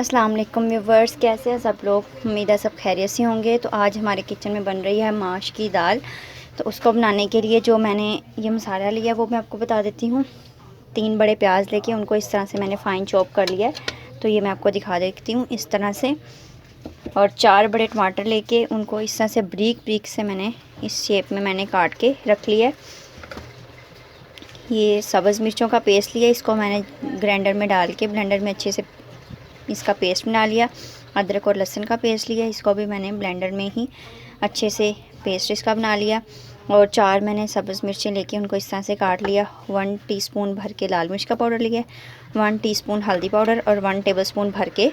अस्सलाम वालेकुम व्यूवर्स, कैसे हैं सब लोग। उम्मीद है सब खैरियत से होंगे। तो आज हमारे किचन में बन रही है माश की दाल। तो उसको बनाने के लिए जो मैंने ये मसाला लिया वो मैं आपको बता देती हूँ। 3 बड़े प्याज लेके उनको इस तरह से मैंने फ़ाइन चॉप कर लिया है। तो ये मैं आपको दिखा देती हूँ इस तरह से। और 4 बड़े टमाटर लेके उनको इस तरह से ब्रीक ब्रीक से मैंने इस शेप में मैंने काट के रख लिया है। ये सब्ज़ मिर्चों का पेस्ट लिया, इसको मैंने ग्राइंडर में डाल के ब्लेंडर में अच्छे से इसका पेस्ट बना लिया। अदरक और लहसुन का पेस्ट लिया, इसको भी मैंने ब्लेंडर में ही अच्छे से पेस्ट इसका बना लिया। और 4 मैंने सब्ज़ मिर्चें लेके उनको इस तरह से काट लिया। 1 टीस्पून भर के लाल मिर्च का पाउडर लिया, 1 टीस्पून हल्दी पाउडर और 1 टेबलस्पून भर के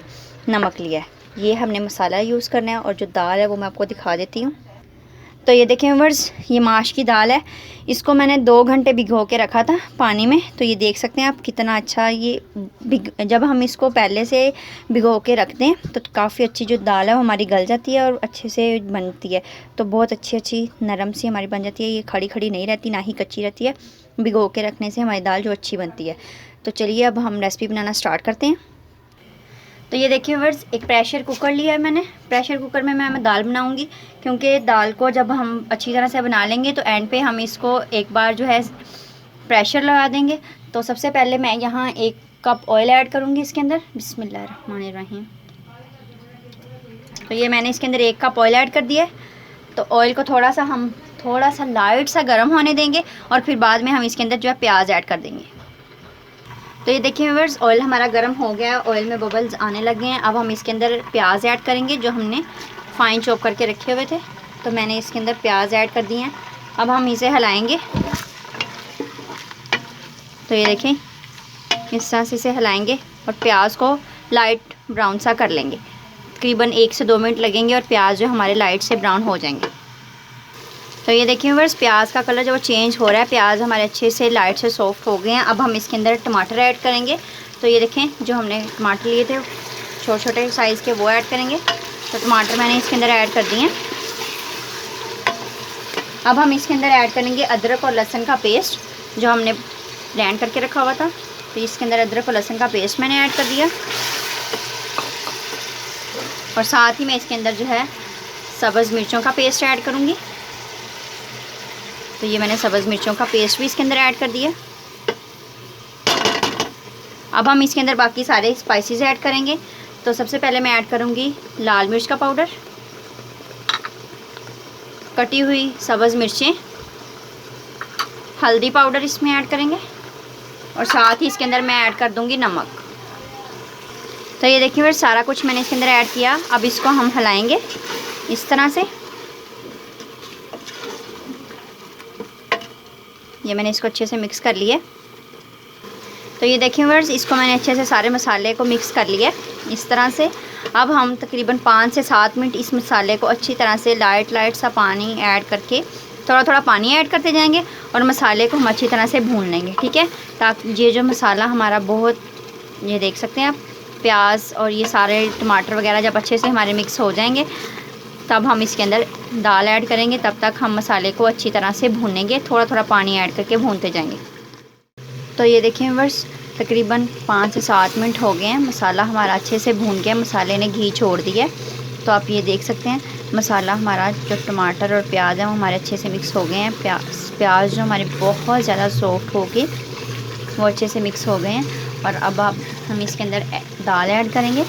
नमक लिया है। ये हमने मसाला यूज़ करना है। और जो दाल है वो मैं आपको दिखा देती हूँ। तो ये देखें व्यूअर्स, ये माश की दाल है। इसको मैंने 2 घंटे भिगो के रखा था पानी में। तो ये देख सकते हैं आप कितना अच्छा ये जब हम इसको पहले से भिगो के रखते हैं तो काफ़ी अच्छी जो दाल है वो हमारी गल जाती है और अच्छे से बनती है। तो बहुत अच्छी नरम सी हमारी बन जाती है। ये खड़ी खड़ी नहीं रहती, ना ही कच्ची रहती है। भिगो के रखने से हमारी दाल जो अच्छी बनती है। तो चलिए अब हम रेसिपी बनाना स्टार्ट करते हैं। तो ये देखिए व्यूअर्स, एक प्रेशर कुकर लिया है मैंने। प्रेशर कुकर में मैं दाल बनाऊंगी, क्योंकि दाल को जब हम अच्छी तरह से बना लेंगे तो एंड पे हम इसको एक बार जो है प्रेशर लगा देंगे। तो सबसे पहले मैं यहाँ 1 कप ऑयल ऐड करूँगी इसके अंदर। बिस्मिल्लाहिर्रहमानिर्रहीम। तो ये मैंने इसके अंदर 1 कप ऑयल ऐड कर दिया है। तो ऑयल को थोड़ा सा लाइट सा गर्म होने देंगे और फिर बाद में हम इसके अंदर जो है प्याज ऐड कर देंगे। तो ये देखिए व्यूअर्स, ऑयल हमारा गर्म हो गया है, ऑयल में बबल्स आने लगे हैं। अब हम इसके अंदर प्याज ऐड करेंगे जो हमने फ़ाइन चॉप करके रखे हुए थे। तो मैंने इसके अंदर प्याज ऐड कर दिए हैं। अब हम इसे हिलाएंगे। तो ये देखें, इस तरह से इसे हिलाएंगे और प्याज को लाइट ब्राउन सा कर लेंगे। तकरीबन 1 से 2 मिनट लगेंगे और प्याज जो हमारे लाइट से ब्राउन हो जाएंगे। तो ये देखिए व्यूअर्स, प्याज का कलर जो चेंज हो रहा है, प्याज हमारे अच्छे से लाइट से सॉफ्ट हो गए हैं। अब हम इसके अंदर टमाटर ऐड करेंगे। तो ये देखें, जो हमने टमाटर लिए थे छोटे छोटे साइज़ के, वो ऐड करेंगे। तो टमाटर मैंने इसके अंदर ऐड कर दिए हैं। अब हम इसके अंदर ऐड करेंगे अदरक और लहसुन का पेस्ट जो हमने ब्लेंड करके रखा हुआ था। तो इसके अंदर अदरक और लहसुन का पेस्ट मैंने ऐड कर दिया। और साथ ही मैं इसके अंदर जो है सब्ज़ मिर्चों का पेस्ट ऐड करूँगी। तो ये मैंने सब्ज़ मिर्चों का पेस्ट भी इसके अंदर ऐड कर दिया। अब हम इसके अंदर बाकी सारे स्पाइसेस ऐड करेंगे। तो सबसे पहले मैं ऐड करूँगी लाल मिर्च का पाउडर, कटी हुई सब्ज़ मिर्चें, हल्दी पाउडर इसमें ऐड करेंगे और साथ ही इसके अंदर मैं ऐड कर दूँगी नमक। तो ये देखिए फिर सारा कुछ मैंने इसके अंदर ऐड किया। अब इसको हम हिलाएंगे इस तरह से। ये मैंने इसको अच्छे से मिक्स कर लिया। तो ये देखिए व्यूअर्स, इसको मैंने अच्छे से सारे मसाले को मिक्स कर लिया इस तरह से। अब हम तकरीबन 5 से 7 मिनट इस मसाले को अच्छी तरह से लाइट सा पानी ऐड करके थोड़ा पानी ऐड करते जाएंगे और मसाले को हम अच्छी तरह से भून लेंगे, ठीक है। ताकि ये जो मसाला हमारा बहुत, ये देख सकते हैं आप, प्याज और ये सारे टमाटर वगैरह जब अच्छे से हमारे मिक्स हो जाएंगे तब हम इसके अंदर दाल ऐड करेंगे। तब तक हम मसाले को अच्छी तरह से भूनेंगे, थोड़ा पानी ऐड करके भूनते जाएंगे। तो ये देखें व्यूअर्स, तकरीबन 5 से 7 मिनट हो गए हैं। मसाला हमारा अच्छे से भून गया, मसाले ने घी छोड़ दिया है। तो आप ये देख सकते हैं मसाला हमारा, जो टमाटर और प्याज है वो हमारे अच्छे से मिक्स हो गए हैं। प्याज जो हमारे बहुत ज़्यादा सॉफ्ट हो गए, वो अच्छे से मिक्स हो गए हैं। और अब हम इसके अंदर दाल ऐड करेंगे।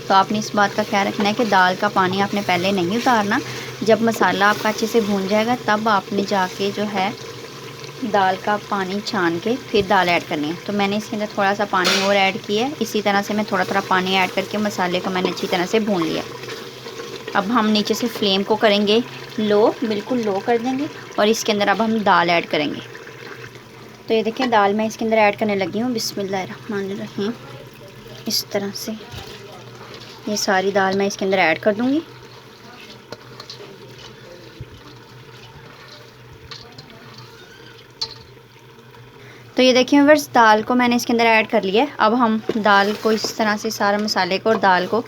तो आपने इस बात का ख्याल रखना है कि दाल का पानी आपने पहले नहीं उतारना। जब मसाला आपका अच्छे से भून जाएगा तब आपने जाके जो है दाल का पानी छान के फिर दाल ऐड करनी है। तो मैंने इसके अंदर थोड़ा सा पानी और ऐड किया है। इसी तरह से मैं थोड़ा पानी ऐड करके मसाले को मैंने अच्छी तरह से भून लिया। अब हम नीचे से फ्लेम को करेंगे लो, बिल्कुल लो कर देंगे और इसके अंदर अब हम दाल ऐड करेंगे। तो ये देखें, दाल मैं इसके अंदर ऐड करने लगी हूँ। बिस्मिल्लाहिर्रहमानिर्रहीम। इस तरह से ये सारी दाल मैं इसके अंदर ऐड कर दूँगी। तो ये देखिए व्यूअर्स, दाल को मैंने इसके अंदर ऐड कर लिया है। अब हम दाल को इस तरह से सारा मसाले को और दाल को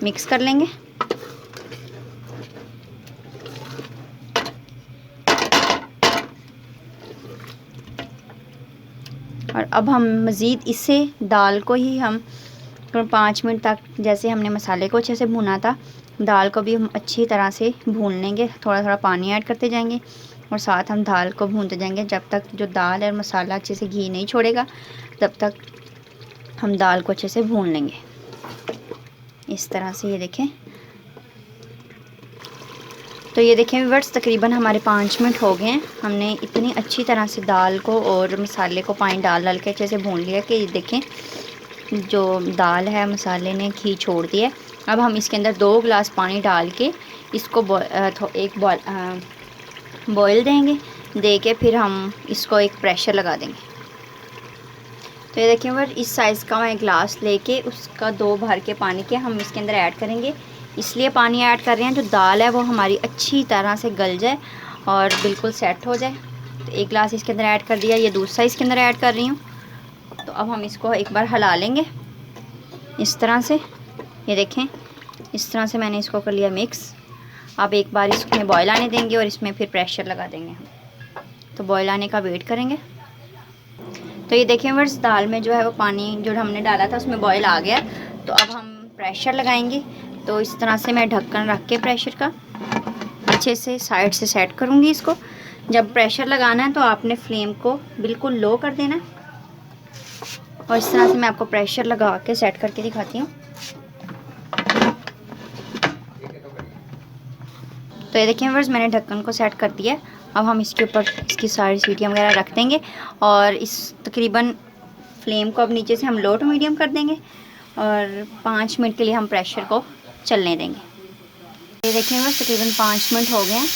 मिक्स कर लेंगे। और अब हम मज़ीद इससे दाल को ही हम और 5 मिनट तक जैसे हमने मसाले को अच्छे से भुना था, दाल को भी हम अच्छी तरह से भून लेंगे। थोड़ा थोड़ा पानी ऐड करते जाएंगे और साथ हम दाल को भूनते जाएंगे जब तक जो दाल और मसाला अच्छे से घी नहीं छोड़ेगा, तब तक हम दाल को अच्छे से भून लेंगे इस तरह से। ये देखें, तो ये देखें व्यूअर्स, तकरीबन हमारे 5 मिनट हो गए हैं। हमने इतनी अच्छी तरह से दाल को और मसाले को पानी डाल डाल के अच्छे से भून लिया कि ये देखें जो दाल है मसाले ने घी छोड़ दिया। अब हम इसके अंदर 2 गिलास पानी डाल के इसको बॉयल देंगे, दे के फिर हम इसको एक प्रेशर लगा देंगे। तो ये देखिए व्यूअर्स, इस साइज़ का मैं गिलास लेके उसका 2 भर के पानी के हम इसके अंदर ऐड करेंगे। इसलिए पानी ऐड कर रहे हैं जो दाल है वो हमारी अच्छी तरह से गल जाए और बिल्कुल सेट हो जाए। तो 1 गिलास इसके अंदर ऐड कर दिया, ये दूसरा इसके अंदर ऐड कर रही हूँ। तो अब हम इसको एक बार हिला लेंगे इस तरह से। ये देखें, इस तरह से मैंने इसको कर लिया मिक्स। अब एक बार इसमें बॉयल आने देंगे और इसमें फिर प्रेशर लगा देंगे हम। तो बॉयल आने का वेट करेंगे। तो ये देखें व्यूअर्स, दाल में जो है वो पानी जो हमने डाला था उसमें बॉयल आ गया। तो अब हम प्रेशर लगाएंगे। तो इस तरह से मैं ढक्कन रख के प्रेशर का अच्छे से साइड से सेट करूँगी इसको। जब प्रेशर लगाना है तो आपने फ्लेम को बिल्कुल लो कर देना है। और इस तरह से मैं आपको प्रेशर लगा के सेट करके दिखाती हूँ। तो ये देखिए व्यूअर्स, मैंने ढक्कन को सेट कर दिया। अब हम इसके ऊपर इसकी सारी सीटियाँ वगैरह रख देंगे और इस तकरीबन फ्लेम को अब नीचे से हम लो टू मीडियम कर देंगे और 5 मिनट के लिए हम प्रेशर को चलने देंगे। ये देखिए व्यूअर्स, तकरीबन 5 मिनट हो गए हैं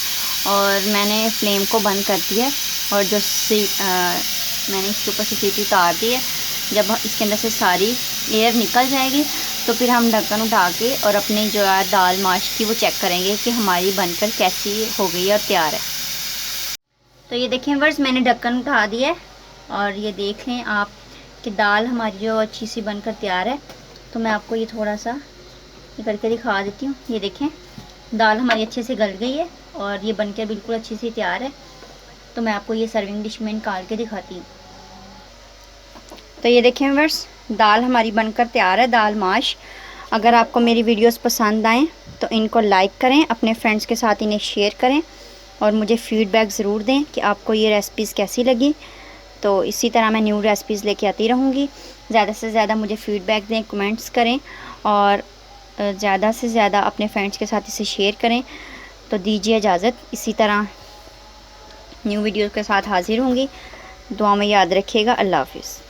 और मैंने फ्लेम को बंद कर दिया और जो मैंने इसके ऊपर से सीटी उतार दी है। जब इसके अंदर से सारी एयर निकल जाएगी तो फिर हम ढक्कन उठा के और अपनी जो है दाल माश की वो चेक करेंगे कि हमारी बनकर कैसी हो गई है और तैयार है। तो ये देखें व्यूअर्स, मैंने ढक्कन उठा दिया है और ये देख लें आप कि दाल हमारी जो अच्छी सी बनकर तैयार है। तो मैं आपको ये थोड़ा सा ये करके दिखा देती हूँ। ये देखें, दाल हमारी अच्छे से गल गई है और ये बनकर बिल्कुल अच्छी सी तैयार है। तो मैं आपको ये सर्विंग डिश में निकाल के दिखाती हूँ। तो ये देखें व्यूअर्स, दाल हमारी बनकर तैयार है, दाल माश। अगर आपको मेरी वीडियोस पसंद आएँ तो इनको लाइक करें, अपने फ्रेंड्स के साथ इन्हें शेयर करें और मुझे फ़ीडबैक ज़रूर दें कि आपको ये रेसिपीज़ कैसी लगी। तो इसी तरह मैं न्यू रेसिपीज़ लेके आती रहूँगी। ज़्यादा से ज़्यादा मुझे फ़ीडबैक दें, कमेंट्स करें और ज़्यादा से ज़्यादा अपने फ्रेंड्स के साथ इसे शेयर करें। तो दीजिए इजाज़त, इसी तरह न्यू वीडियो के साथ हाज़िर होंगी। दुआ में याद रखिएगा। अल्लाह हाफ़िज़।